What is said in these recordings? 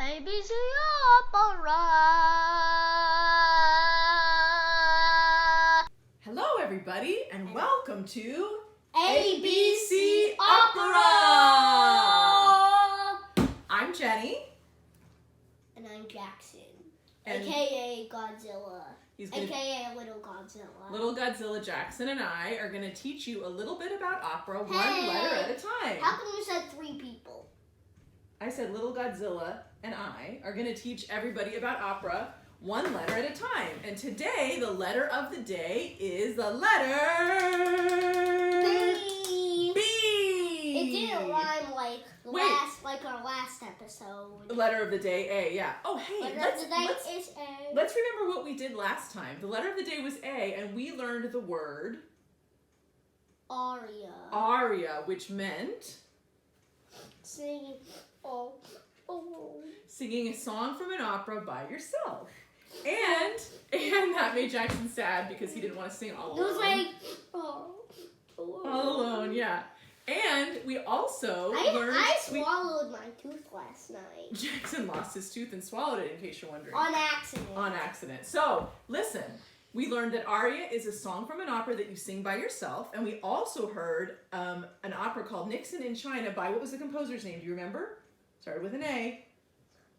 ABC Opera. Hello, everybody, and welcome to ABC Opera. I'm Jenny. And I'm Jackson, And aka Godzilla, he's gonna, aka Little Godzilla. Little Godzilla Jackson and I are going to teach you a little bit about opera, one Hey. letter at a time. How come you said 3 people? I said Little Godzilla and I are going to teach everybody about opera, one letter at a time. And today, the letter of the day is the letter B. B. It didn't rhyme like our last episode. The letter of the day, A, yeah. Oh, hey, Letter of the day is A. let's remember what we did last time. The letter of the day was A, and we learned the word aria, which meant Singing. singing a song from an opera by yourself. And that made Jackson sad because he didn't want to sing all It was alone. like, All alone, yeah. And we also learned I swallowed my tooth last night. Jackson lost his tooth and swallowed it, in case you're wondering. On accident. On accident. So, listen. We learned that aria is a song from an opera that you sing by yourself, and we also heard an opera called Nixon in China by, what was the composer's name? Do you remember? Started with an A.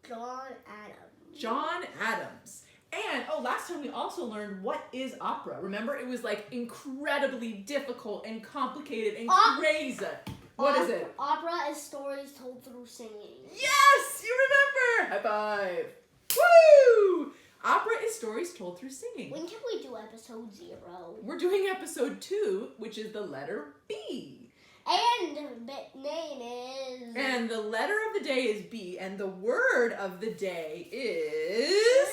John Adams. John Adams. And, last time we also learned what is opera. Remember, it was like incredibly difficult and complicated and crazy. What is it? Opera is stories told through singing. Yes, you remember. High five. Woo! Opera is stories told through singing. When can we do episode 0? We're doing episode 2, which is the letter B. And the name is... And the letter of the day is B, and the word of the day is...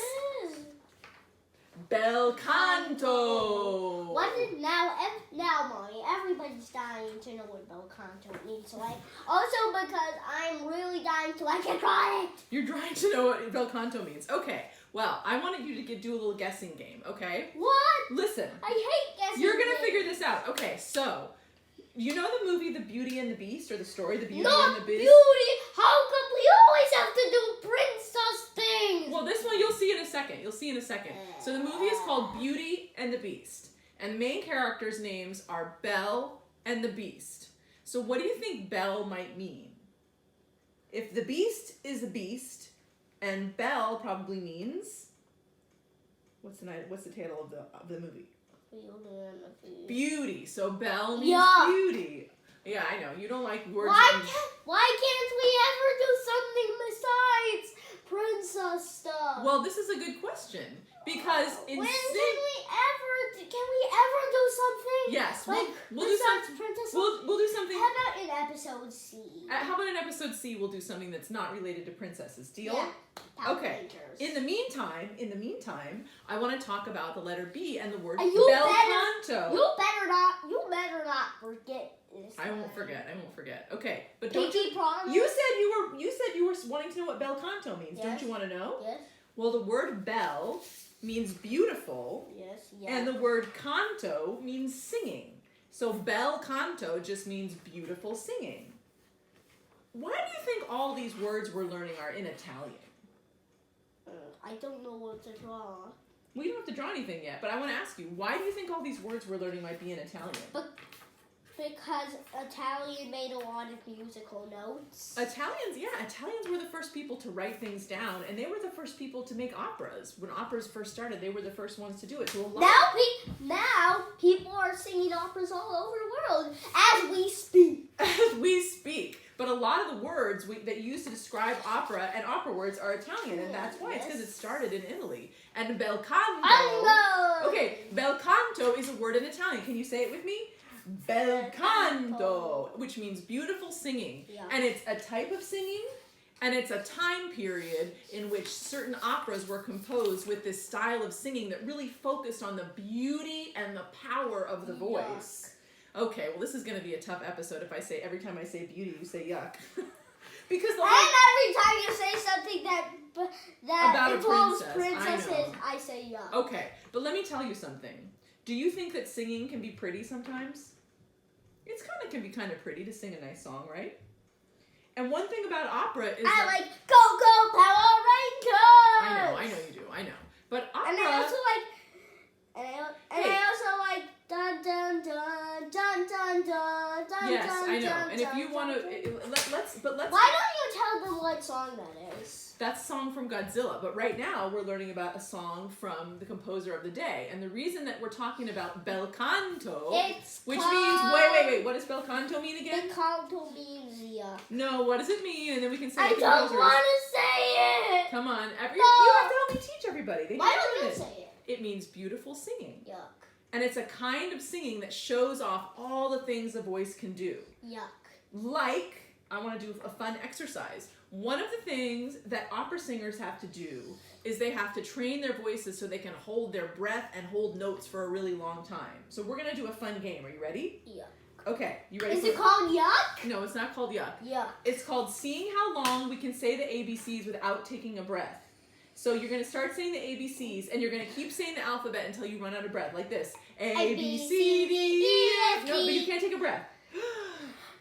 Bel canto. What is now, Mommy, everybody's dying to know what bel canto means. Like, also because I'm really dying to try it. You're trying to know what bel canto means. Okay, well, I wanted you to do a little guessing game, okay? What? Listen. I hate guessing. You're going to figure this out. Okay, so, you know the movie The Beauty and the Beast, or the story The Beauty and the Beast? Beauty! How come we always have to do princess things? Well, this one you'll see in a second. So the movie is called Beauty and the Beast. And the main characters' names are Belle and the Beast. So what do you think Belle might mean? If the Beast is a beast, and Belle probably means... What's the title of the movie? Beauty. So Belle means beauty. Yeah, I know. You don't like words. Why can't we ever do something besides princess stuff? Well, this is a good question. Because can we ever do something? Yes, like we'll do something. Princess. We'll do something. How about in episode C? How about in episode C? We'll do something that's not related to princesses. Deal? Yeah. Okay. In the meantime, I want to talk about the letter B and the word and bel canto. You better not forget this. I won't forget. Okay, but Pinky promise. You said you were wanting to know what bel canto means. Yes. Don't you want to know? Yes. Well, the word bel means beautiful. Yes. And the word canto means singing. So bel canto just means beautiful singing. Why do you think all these words we're learning are in Italian? I don't know what to draw. We don't have to draw anything yet, but I want to ask you, why do you think all these words we're learning might be in Italian? Because Italian made a lot of musical notes. Italians were the first people to write things down, and they were the first people to make operas. When operas first started, they were the first ones to do it. So now people are singing operas all over the world as we speak. But a lot of the words that you use to describe opera and opera words are Italian, and that's why. It's because it started in Italy. And bel canto. Okay, bel canto is a word in Italian. Can you say it with me? Bel canto, which means beautiful singing. Yeah. And it's a type of singing, and it's a time period in which certain operas were composed with this style of singing that really focused on the beauty and the power of the voice. Okay, well, this is going to be a tough episode if every time I say beauty, you say yuck. Because every time you say something that about involves a princesses, I say yuck. Okay, but let me tell you something. Do you think that singing can be pretty sometimes? It can be kind of pretty to sing a nice song, right? And one thing about opera is I that, like Power Rangers. I know you do, I know. But opera. And I also like. I also like dun dun dun dun dun dun dun. Yes, dun, I know. dun, And if dun, you want dun, to, let's. Why don't you tell them what song that is? That's a song from Godzilla. But right now we're learning about a song from the composer of the day. And the reason that we're talking about bel canto, which means wait. What does bel canto mean again? Bel canto means No, what does it mean? And then we can say I the don't composers. want to say it. Come on, you have to help me teach everybody. They Why need to don't you learn say it? It means beautiful singing. Yuck. And it's a kind of singing that shows off all the things a voice can do. Yuck. Like, I want to do a fun exercise. One of the things that opera singers have to do is they have to train their voices so they can hold their breath and hold notes for a really long time. So we're going to do a fun game. Are you ready? Yuck. Okay, you ready? Is it called yuck? No, it's not called yuck. Yuck. It's called seeing how long we can say the ABCs without taking a breath. So you're going to start saying the ABCs, and you're going to keep saying the alphabet until you run out of breath, like this. A, B, C, D, E, F, G. No, but you can't take a breath.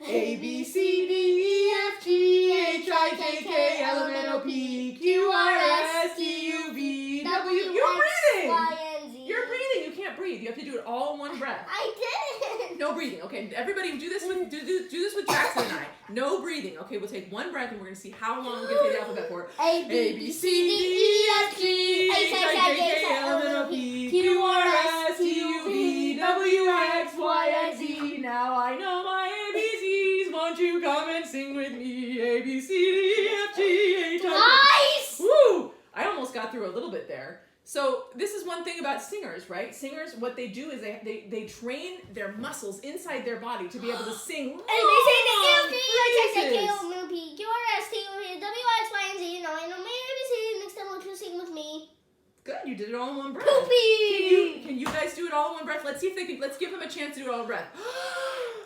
A, B, C, D, E, F, G, H, I, J, K, L, M, N, O, P, Q, R, S, T, U, V, W. You're breathing! Y, and Z. You're breathing. You can't breathe. You have to do it all in one breath. I did. No breathing. Okay, everybody do this with this with Jackson and I. No breathing. Okay, we'll take one breath and we're gonna see how long we can say the alphabet for. A, B, C, D, E, F, G, H, I, J, K, L, M, N, O, P, Q, R, S, T, U, V, W, X, Y, and Z. Now I know my ABCs. Won't you come and sing with me? A, B, C, D, E, F, G, H, I, Nice. Woo! I almost got through a little bit there. So this is one thing about singers, right? Singers, what they do is they train their muscles inside their body to be able to sing long And they say the phrases. P, Q, R, S, T, U, V, W, X, Y, and Z. You know, I know my ABC. Next time, won't you sing with me? Good, you did it all in one breath. Poopy. Can you guys do it all in one breath? Let's see if they can. Let's give them a chance to do it all in breath.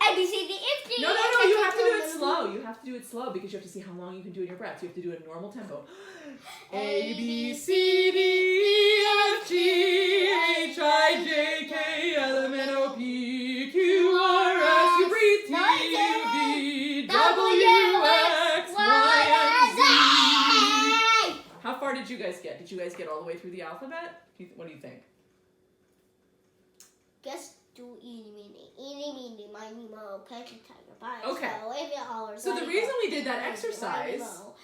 A, B, C, D, E, F, G. No, you have to do it slow. You have to do it slow because you have to see how long you can do it in your breath. So you have to do it in normal tempo. A, B, C, D, E, F, G, H, I, J, K, L, M, N, O, P, Q, R, S. You breathe. T, U, V, W, X, Y, and Z. How far did you guys get? Did you guys get all the way through the alphabet? What do you think? Guess do eeny, meeny, miny, mo, catch a tiger by its Okay. tail, wave your hollers, So the wag reason your we did that tail, exercise,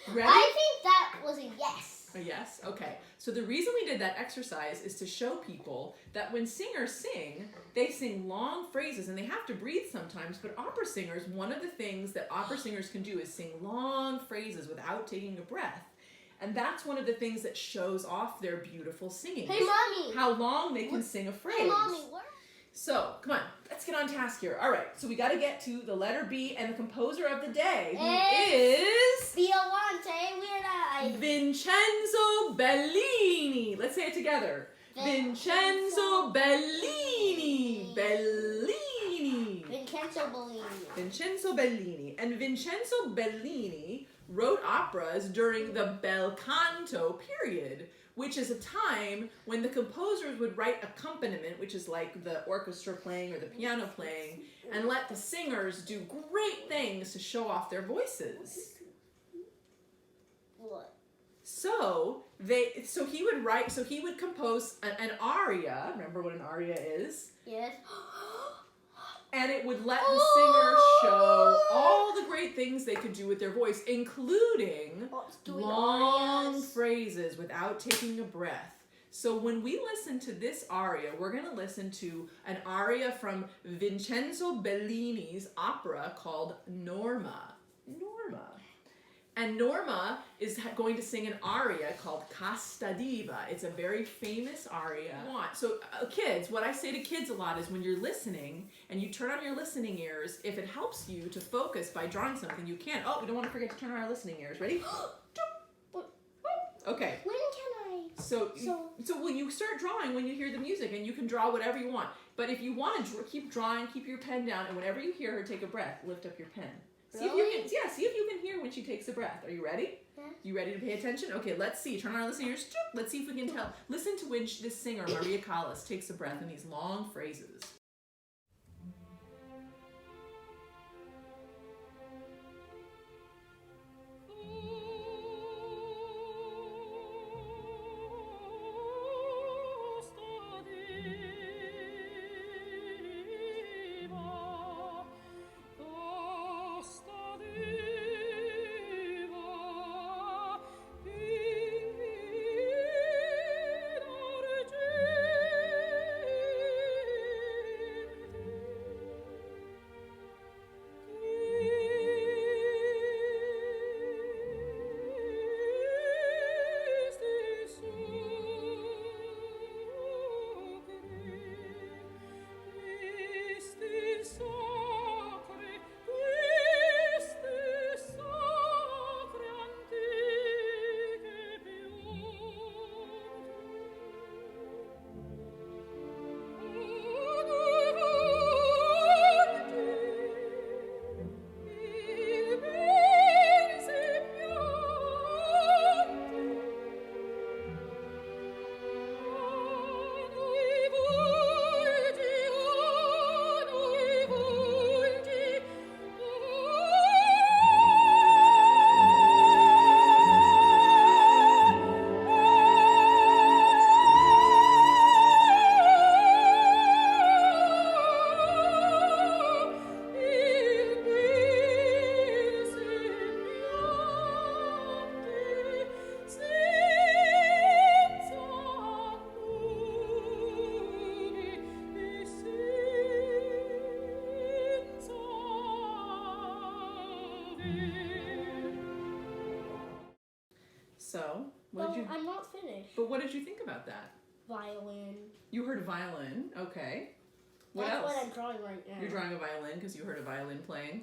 ready? I think that was a yes. A yes? Okay. So the reason we did that exercise is to show people that when singers sing, they sing long phrases and they have to breathe sometimes, but opera singers, one of the things that opera singers can do is sing long phrases without taking a breath. And that's one of the things that shows off their beautiful singing. Hey, Mommy. How long they can sing a phrase. Hey, Mommy, what? So, come on, let's get on task here. All right, so we got to get to the letter B and the composer of the day, who is Violante, Weird Eye. Vincenzo Bellini. Let's say it together. Vincenzo Bellini. Bellini. Vincenzo Bellini. Vincenzo Bellini. And Vincenzo Bellini wrote operas during the bel canto period, which is a time when the composers would write accompaniment, which is like the orchestra playing or the piano playing, and let the singers do great things to show off their voices. What? So he would compose an aria. Remember what an aria is? Yes. And it would let the singer show all the great things they could do with their voice, including long phrases without taking a breath. So when we listen to this aria, we're going to listen to an aria from Vincenzo Bellini's opera called Norma. Norma. And Norma is going to sing an aria called Casta Diva. It's a very famous aria. So kids, what I say to kids a lot is when you're listening and you turn on your listening ears, if it helps you to focus by drawing something, you can. Oh, we don't want to forget to turn on our listening ears. Ready? Okay. When can I? So well, you start drawing when you hear the music, and you can draw whatever you want. But if you want to keep drawing, keep your pen down, and whenever you hear her take a breath, lift up your pen. See if you can hear when she takes a breath. Are you ready? Yeah. You ready to pay attention? Okay, let's see. Turn on our listening ears. Let's see if we can tell. Listen to when this singer, Maria Callas, takes a breath in these long phrases. So, what No, did you? I'm not finished. But what did you think about that? Violin. You heard a violin. Okay. What That's else? what I'm drawing right now. You're drawing a violin because you heard a violin playing.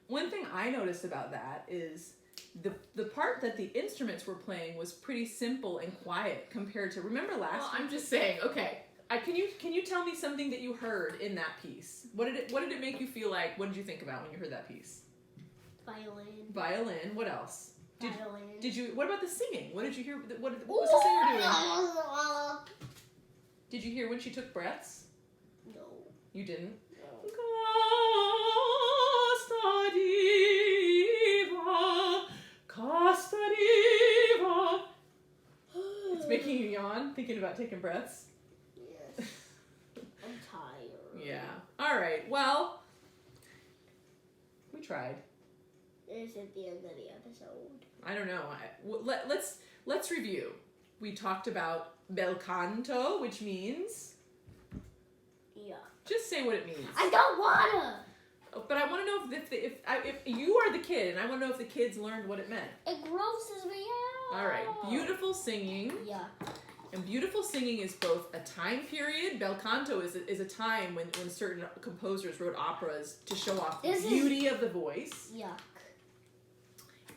One thing I noticed about that is the part that the instruments were playing was pretty simple and quiet compared to, remember last Well, week? I'm just saying, okay. Can you tell me something that you heard in that piece? What did it make you feel like? What did you think about when you heard that piece? Violin. Violin. What else? Violin. Did you? What about the singing? What did you hear? What was the singer doing? Did you hear when she took breaths? No. You didn't. No. Casta diva. It's making you yawn, thinking about taking breaths. Yes. I'm tired. Yeah. All right. Well, we tried. Is it the end of the episode? I don't know. Let's review. We talked about bel canto, which means. Yeah. Just say what it means. I don't wanna. But I want to know if you are the kid, and I want to know if the kids learned what it meant. It grosses me out. All right. Beautiful singing. Yeah. And beautiful singing is both a time period. Bel canto is a time when certain composers wrote operas to show off the beauty of the voice. Yuck.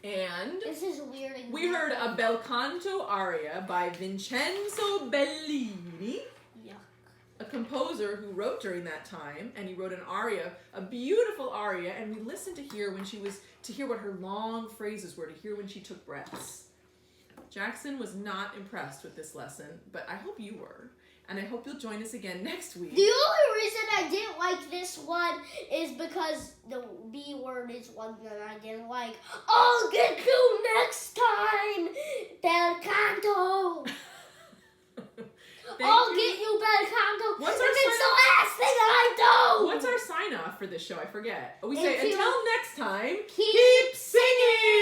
And This is weird. we heard a bel canto aria by Vincenzo Bellini, Yuck. a composer who wrote during that time, and he wrote an aria, a beautiful aria, and we listened to hear what her long phrases were, to hear when she took breaths. Jackson was not impressed with this lesson, but I hope you were. And I hope you'll join us again next week. The only reason I didn't like this one is because the B word is one that I didn't like. I'll get you next time, bel canto. I'll get you, bel canto. What's if our it's the last thing I do. What's our sign off for this show? I forget. We If say, you- until next time, Keep singing!